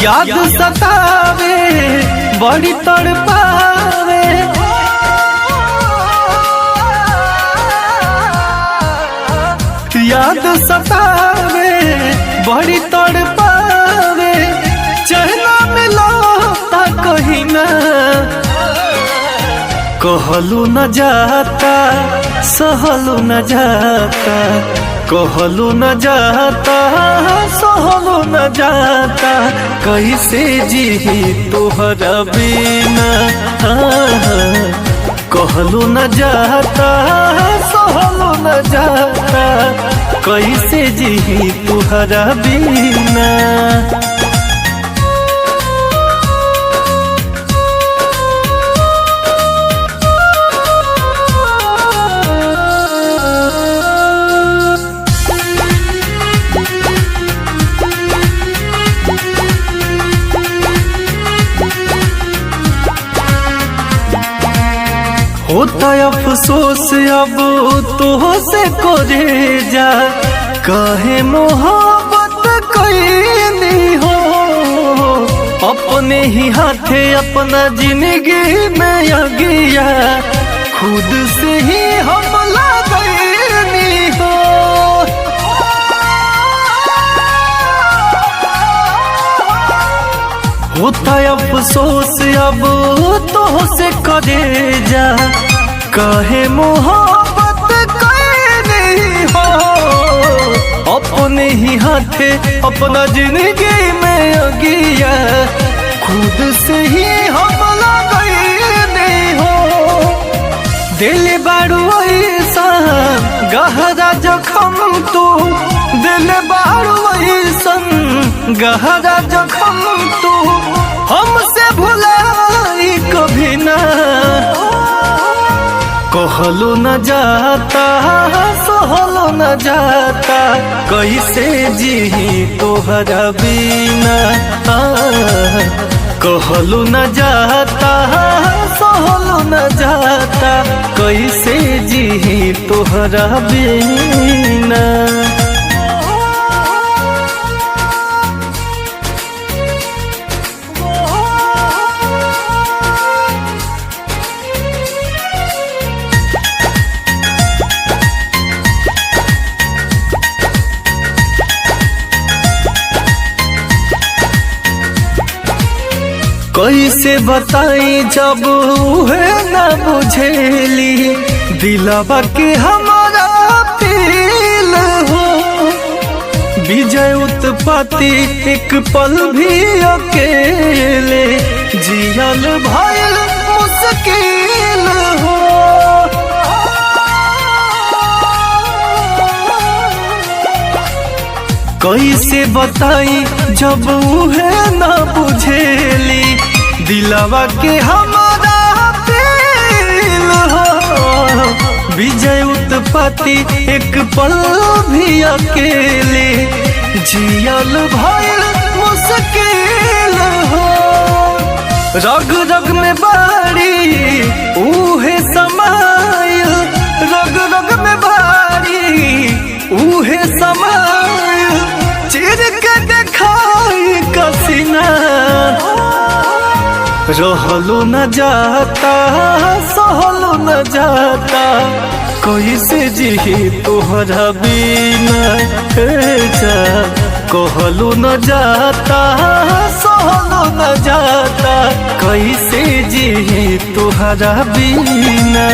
याद सतावे बड़ी तड़पावे, याद सतावे बड़ी तड़पावे, चहना मिलो ता कहीं ना, कहलू न जाता सहलू न जाता, कहलू न जाता सहलू न जाता, कैसे जी तोहरा बिना, कहलू न जाता सहलू न जाता, कैसे जी तोहरा बिना। होता अफसोस अब तो से करे जा, कहे मोहब्बत कैनी हो, अपने ही हाथे अपना जिंदगी में अगिया, खुद से ही हम लगनी हो। होता अफसोस अब तो से करे जा, कहे मोहब्बत कैनी हो, अपने ही हाथे अपना जिंदगी में अगिया, खुद से ही हम लगनी हो। दिल बारू ऐसा गहरा जखम तू, दिल बारू ऐसा गहरा जखम तू, हमसे भुलाई कभी ना, कहलू न जाता सहलू न जाता, कैसे जी तोहरा बिना, कहलू न जाता सहलू न जाता, कैसे जी तोहरा बिना। कैसे बताई जब उहे न बुझेली, दिलवा के हमारा फील हो, विजय उत्पत्ति एक पल भी अकेले, जियल भइल मुश्किल हो। कैसे बताई जब उहे न बुझेली, दिलवा के हमारा फील हो, विजय उत्पत्ति एक पल भी अकेले, जियल भइल मुश्किल हो। रग रग में बारी उहे समाइल, रग रग में बारी उहे समाइल, चिर के देखाई कसीना, रहलू न जाता सहलू न जाता, कैसे जी तोहरा बिना, कहलू न जाता सहलू न जाता, कैसे जी तोहरा बिना।